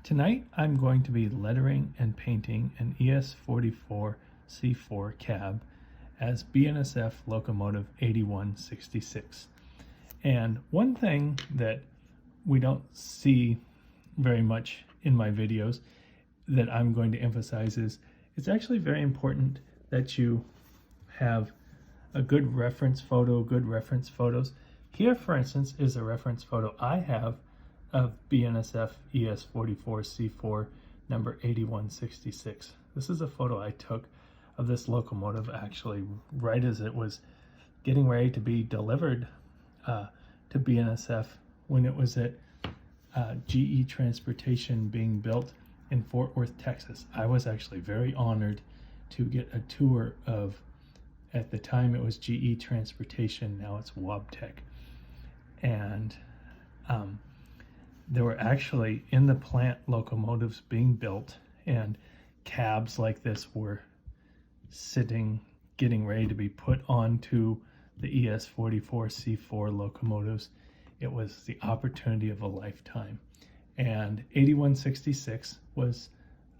Tonight I'm going to be lettering and painting an ES44C4 cab as BNSF locomotive 8166. And one thing that we don't see very much in my videos that I'm going to emphasize is it's actually very important that you have a good reference photos. Here, for instance, is a reference photo I have of BNSF ES44C4 number 8166. This is a photo I took of this locomotive actually right as it was getting ready to be delivered to BNSF when it was at GE Transportation being built in Fort Worth, Texas. I was actually very honored to get a tour of, at the time it was GE Transportation, now it's Wabtec. And there were actually in the plant locomotives being built, and cabs like this were sitting, getting ready to be put onto the ES44C4 locomotives. It was the opportunity of a lifetime. And 8166 was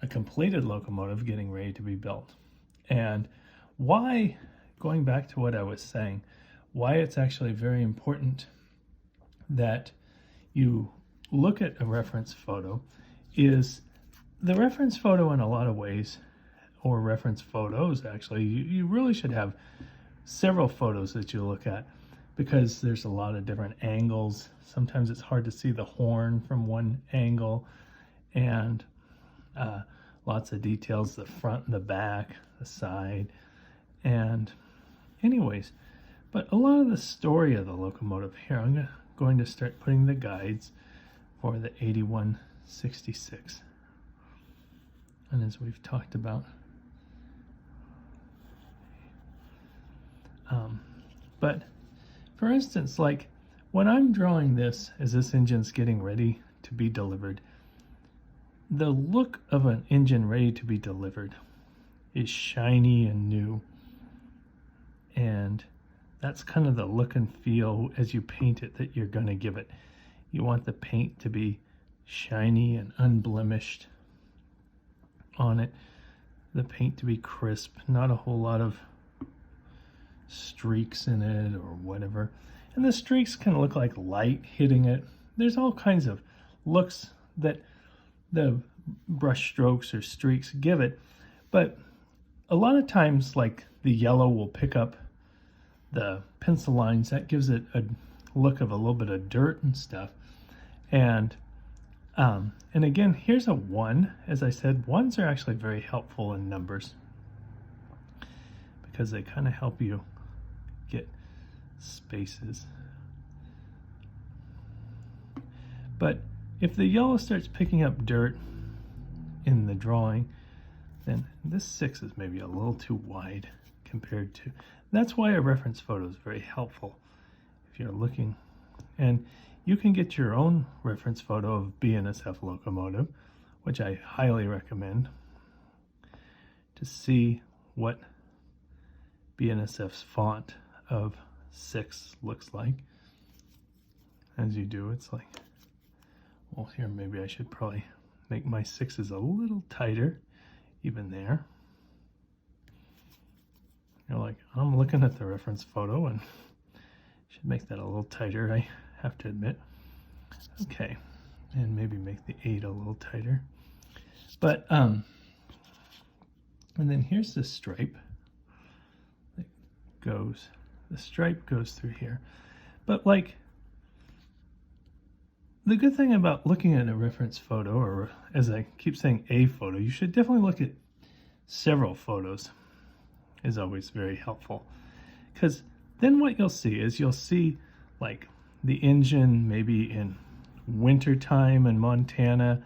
a completed locomotive getting ready to be built. And why, going back to what I was saying, why it's actually very important that you look at a reference photo is the reference photo in a lot of ways, or reference photos actually, you really should have several photos that you look at because there's a lot of different angles. Sometimes it's hard to see the horn from one angle, and lots of details, the front and the back, the side, and anyways, but a lot of the story of the locomotive here, I'm going to start putting the guides for the 8166. And as we've talked about, but for instance, like when I'm drawing this as this engine's getting ready to be delivered, the look of an engine ready to be delivered is shiny and new, and that's kind of the look and feel as you paint it that you're going to give it. You want the paint to be shiny and unblemished on it, the paint to be crisp, not a whole lot of streaks in it or whatever. And the streaks can look like light hitting it. There's all kinds of looks that the brush strokes or streaks give it, but a lot of times like the yellow will pick up the pencil lines. That gives it a look of a little bit of dirt and stuff. And again, here's a 1. As I said, 1s are actually very helpful in numbers because they kind of help you get spaces. But if the yellow starts picking up dirt in the drawing, then this 6 is maybe a little too wide compared to. That's why a reference photo is very helpful if you're looking. And you can get your own reference photo of BNSF locomotive, which I highly recommend, to see what BNSF's font of 6 looks like. As you do, it's like, well, here maybe I should probably make my 6s a little tighter, even there. You're like, I'm looking at the reference photo and should make that a little tighter, I have to admit. Okay, and maybe make the 8 a little tighter. But, and then here's the stripe that goes, the stripe goes through here. But like, the good thing about looking at a reference photo, or as I keep saying, a photo, you should definitely look at several photos, is always very helpful. Because then what you'll see is you'll see like the engine maybe in winter time in Montana,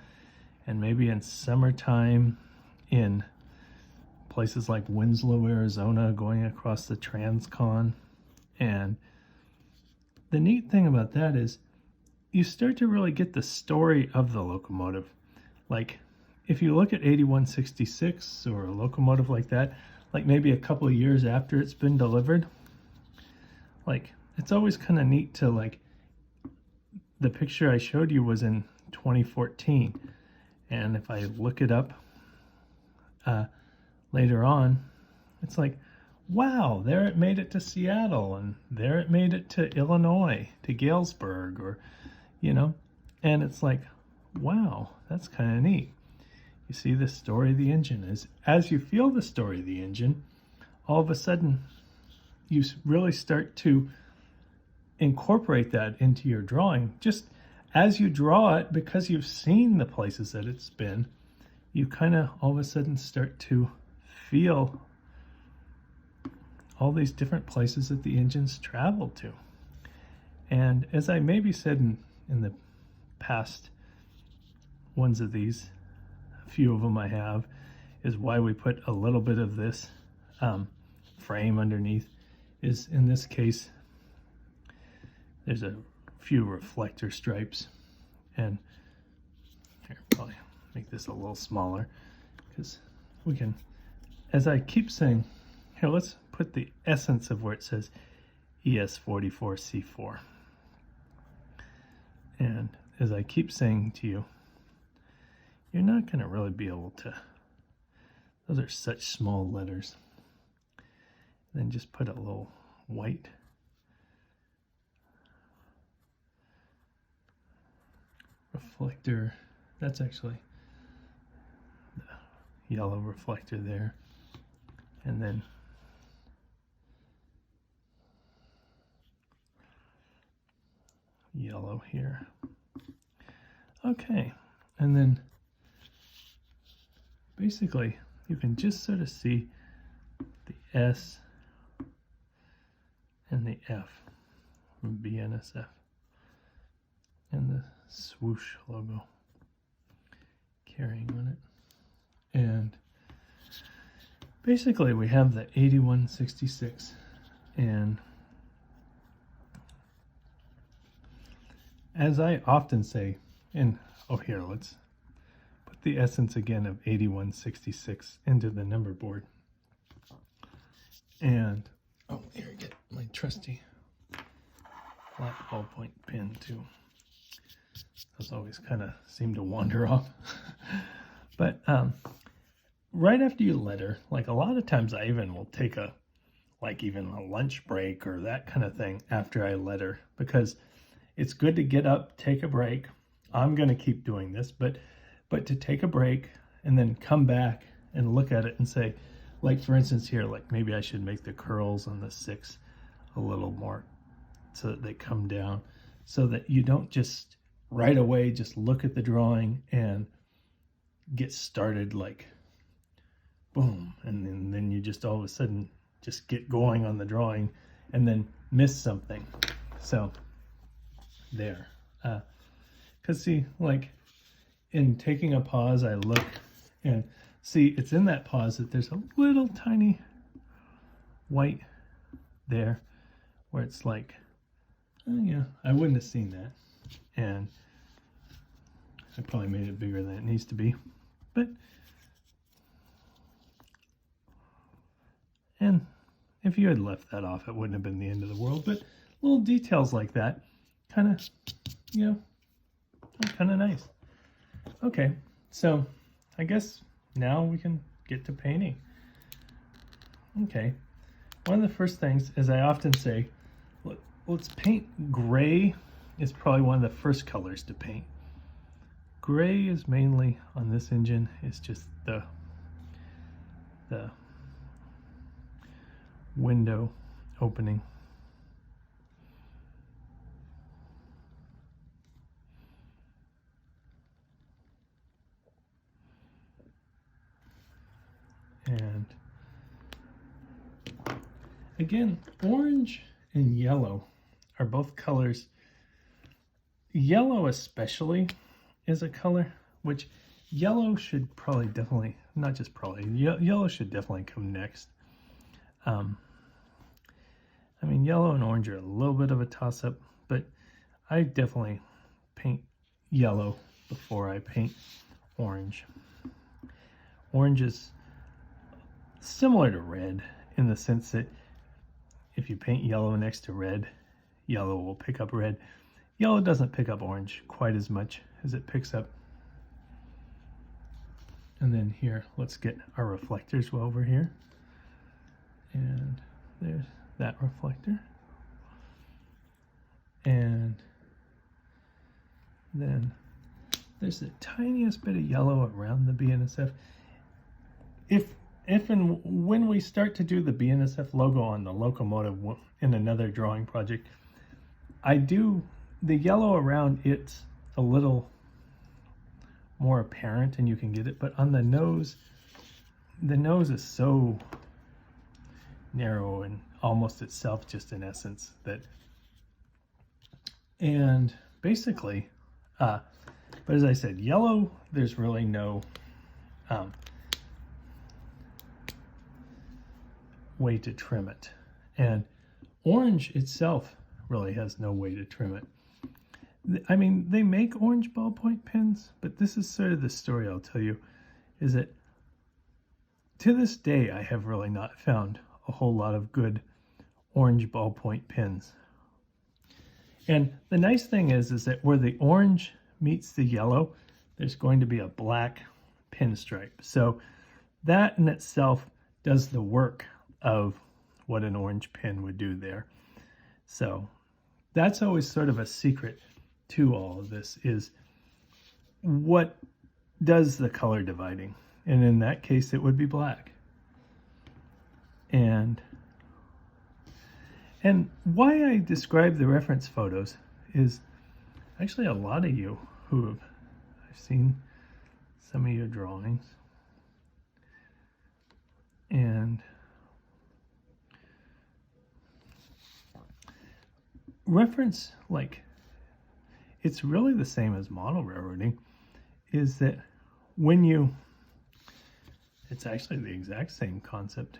and maybe in summertime in places like Winslow, Arizona, going across the Transcon. And the neat thing about that is you start to really get the story of the locomotive. Like if you look at 8166 or a locomotive like that, like maybe a couple of years after it's been delivered, like it's always kind of neat to, like, the picture I showed you was in 2014, And if I look it up later on, it's like, wow, there it made it to Seattle, and there it made it to Illinois, to Galesburg, or, you know, and it's like, wow, that's kind of neat. You see the story of the engine. As you feel the story of the engine, all of a sudden you really start to incorporate that into your drawing. Just as you draw it, because you've seen the places that it's been, you kind of all of a sudden start to feel all these different places that the engine's traveled to. And as I maybe said in the past ones of these, a few of them I have, is why we put a little bit of this frame underneath, is in this case, there's a few reflector stripes. And here, probably make this a little smaller, because we can, as I keep saying, here, let's put the essence of where it says ES44C4. And as I keep saying to you, you're not going to really be able to, those are such small letters. Then just put a little white reflector. That's actually the yellow reflector there. And then yellow here. Okay, and then basically you can just sort of see the S and the F from BNSF and the swoosh logo carrying on it. And basically we have the 8166, and as I often say, and oh, here, let's put the essence again of 8166 into the number board. And oh, here, get my trusty flat ballpoint pen too. Those always kind of seem to wander off. But right after you letter, like a lot of times I even will take a, like even a lunch break or that kind of thing after I letter, because it's good to get up, take a break. I'm going to keep doing this, but to take a break and then come back and look at it and say, like for instance here, like maybe I should make the curls on the 6 a little more so that they come down, so that you don't just right away just look at the drawing and get started like boom, and then you just all of a sudden just get going on the drawing and then miss something. So there, because see, like in taking a pause, I look and see it's in that pause that there's a little tiny white there where it's like, oh yeah, I wouldn't have seen that, and I probably made it bigger than it needs to be, but and if you had left that off, it wouldn't have been the end of the world. But little details like that kind of, you know, are kind of nice. Okay, so I guess now we can get to painting. Okay, one of the first things, as I often say, let's paint. Gray is probably one of the first colors to paint. Gray is mainly on this engine, it's just the window opening. And again, orange and yellow are both colors. Yellow especially is a color which yellow should probably definitely, not just probably, yellow should definitely come next. I mean, yellow and orange are a little bit of a toss-up, but I definitely paint yellow before I paint orange. Orange is similar to red in the sense that if you paint yellow next to red, yellow will pick up red. Yellow doesn't pick up orange quite as much as it picks up And then here, let's get our reflectors over here. And there's that reflector. And then there's the tiniest bit of yellow around the BNSF. If and when we start to do the BNSF logo on the locomotive in another drawing project, I do the yellow around it's a little more apparent and you can get it, but on the nose is so narrow and almost itself just in essence that, and basically, but as I said, yellow, there's really no way to trim it. And orange itself really has no way to trim it. I mean, they make orange ballpoint pens, but this is sort of the story I'll tell you, is that to this day, I have really not found a whole lot of good orange ballpoint pens. And the nice thing is that where the orange meets the yellow, there's going to be a black pinstripe. So that in itself does the work of what an orange pen would do there. So that's always sort of a secret to all of this, is what does the color dividing? And in that case, it would be black. And why I describe the reference photos is actually a lot of you who have, I've seen some of your drawings, and reference, like, it's really the same as model railroading, is that when you, it's actually the exact same concept,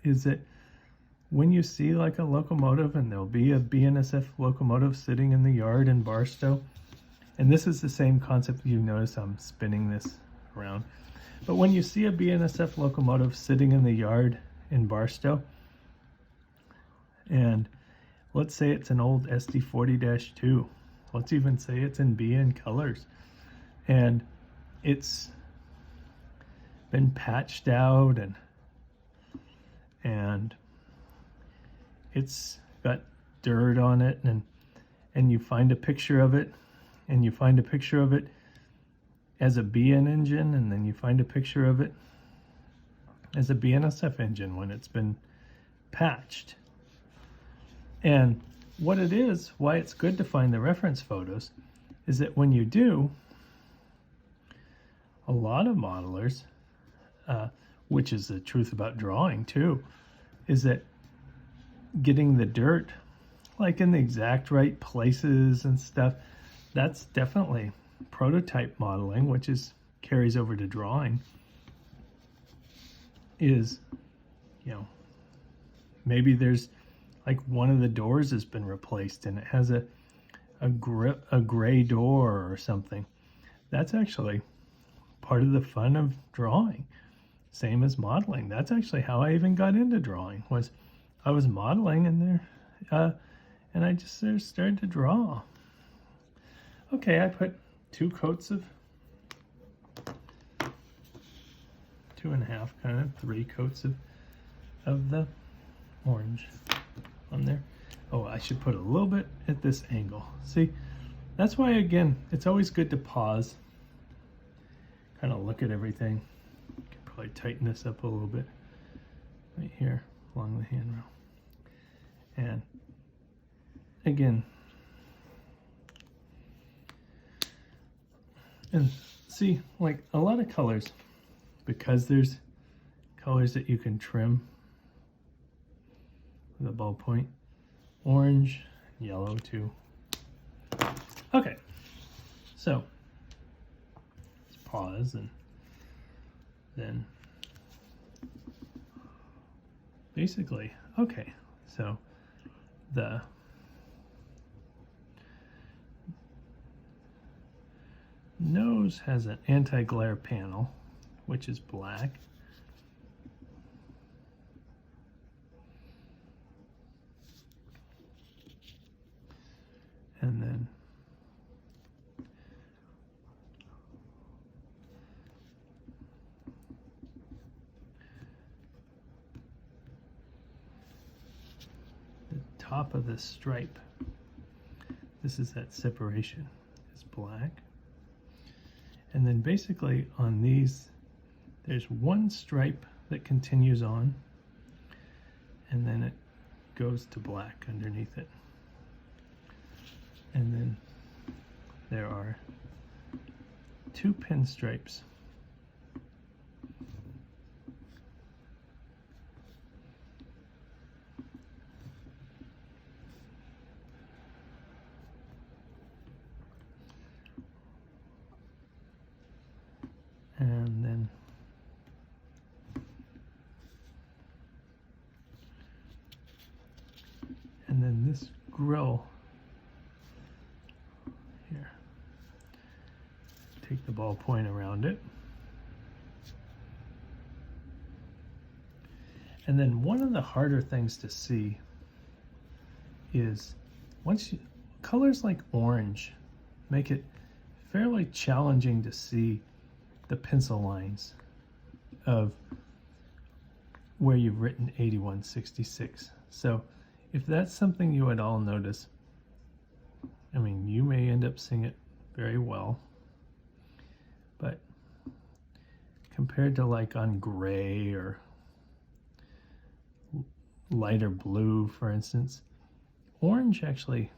is that when you see like a locomotive and there'll be a BNSF locomotive sitting in the yard in Barstow, and this is the same concept, you notice I'm spinning this around, but when you see a BNSF locomotive sitting in the yard in Barstow, and let's say it's an old SD40-2, let's even say it's in BN colors, and it's been patched out and it's got dirt on it, and you find a picture of it, and you find a picture of it as a BN engine, and then you find a picture of it as a BNSF engine when it's been patched. And what it is, why it's good to find the reference photos, is that when you do, a lot of modelers, which is the truth about drawing too, is that getting the dirt like in the exact right places and stuff, that's definitely prototype modeling, which is carries over to drawing. Is, you know, maybe there's like one of the doors has been replaced and it has a gray door or something. That's actually part of the fun of drawing. Same as modeling. That's actually how I even got into drawing, was I was modeling and and I just started to draw. Okay, I put 2 coats of 2.5, kind of 3 coats of the orange on there. Oh, I should put a little bit at this angle. See, that's why, again, it's always good to pause, kind of look at everything. Can probably tighten this up a little bit right here along the handrail. And again, and see, like a lot of colors, because there's colors that you can trim with a ballpoint. Orange, yellow too. Okay, so let's pause, and then basically, okay, so the nose has an anti-glare panel, which is black. And then top of this stripe. This is that separation. It's black. And then basically on these, there's one stripe that continues on, and then it goes to black underneath it. And then there are two pinstripes. And then this grill here, take the ballpoint around it. And then one of the harder things to see is colors like orange make it fairly challenging to see the pencil lines of where you've written 8166. So if that's something you at all notice, I mean, you may end up seeing it very well, but compared to like on gray or lighter blue, for instance, orange actually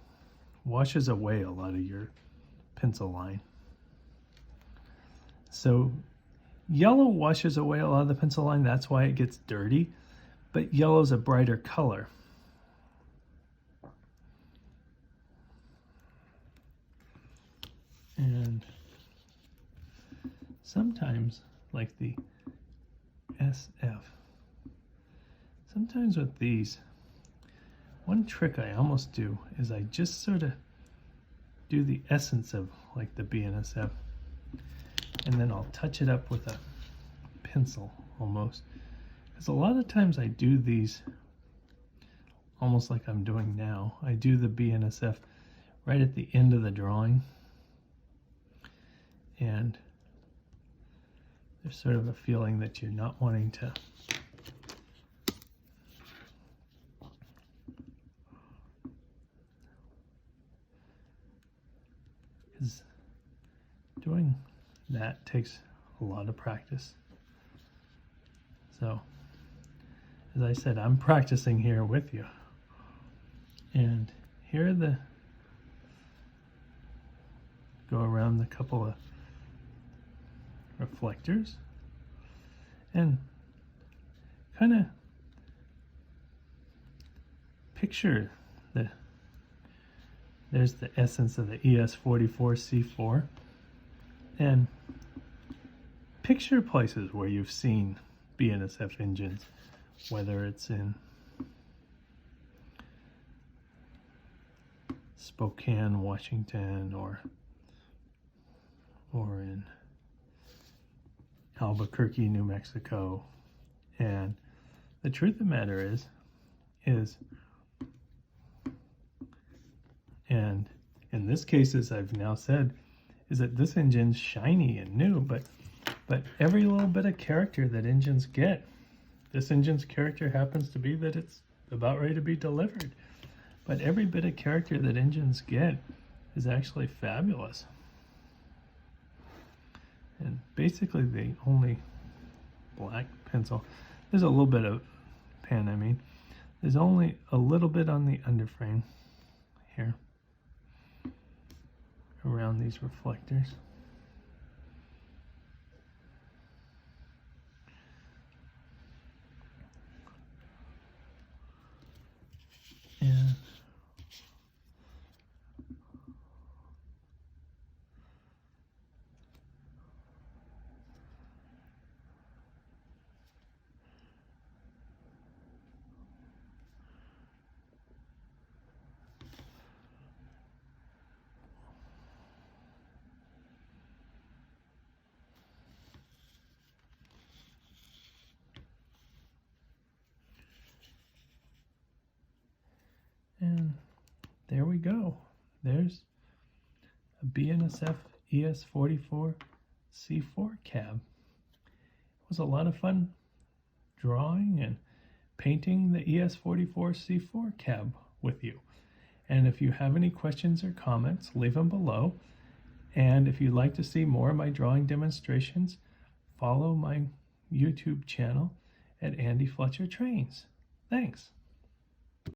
washes away a lot of your pencil line. So yellow washes away a lot of the pencil line, that's why it gets dirty, but yellow's a brighter color. And sometimes, like the SF, sometimes with these, one trick I almost do is I just sort of do the essence of like the BNSF, and then I'll touch it up with a pencil almost. Because a lot of times I do these almost like I'm doing now. I do the BNSF right at the end of the drawing. And there's sort of a feeling that you're not wanting to because doing that takes a lot of practice. So, as I said, I'm practicing here with you. And here are the, go around the couple of reflectors and kind of picture there's the essence of the ES44C4, and picture places where you've seen BNSF engines, whether it's in Spokane, Washington, or in Albuquerque, New Mexico. And the truth of the matter is, and in this case, as I've now said, is that this engine's shiny and new, but every little bit of character that engines get, this engine's character happens to be that it's about ready to be delivered. But every bit of character that engines get is actually fabulous. And basically the only black pencil, there's a little bit of pen, I mean, there's only a little bit on the underframe here around these reflectors. And there we go. There's a BNSF ES44C4 cab. It was a lot of fun drawing and painting the ES44C4 cab with you. And if you have any questions or comments, leave them below. And if you'd like to see more of my drawing demonstrations, follow my YouTube channel at Andy Fletcher Trains. Thanks.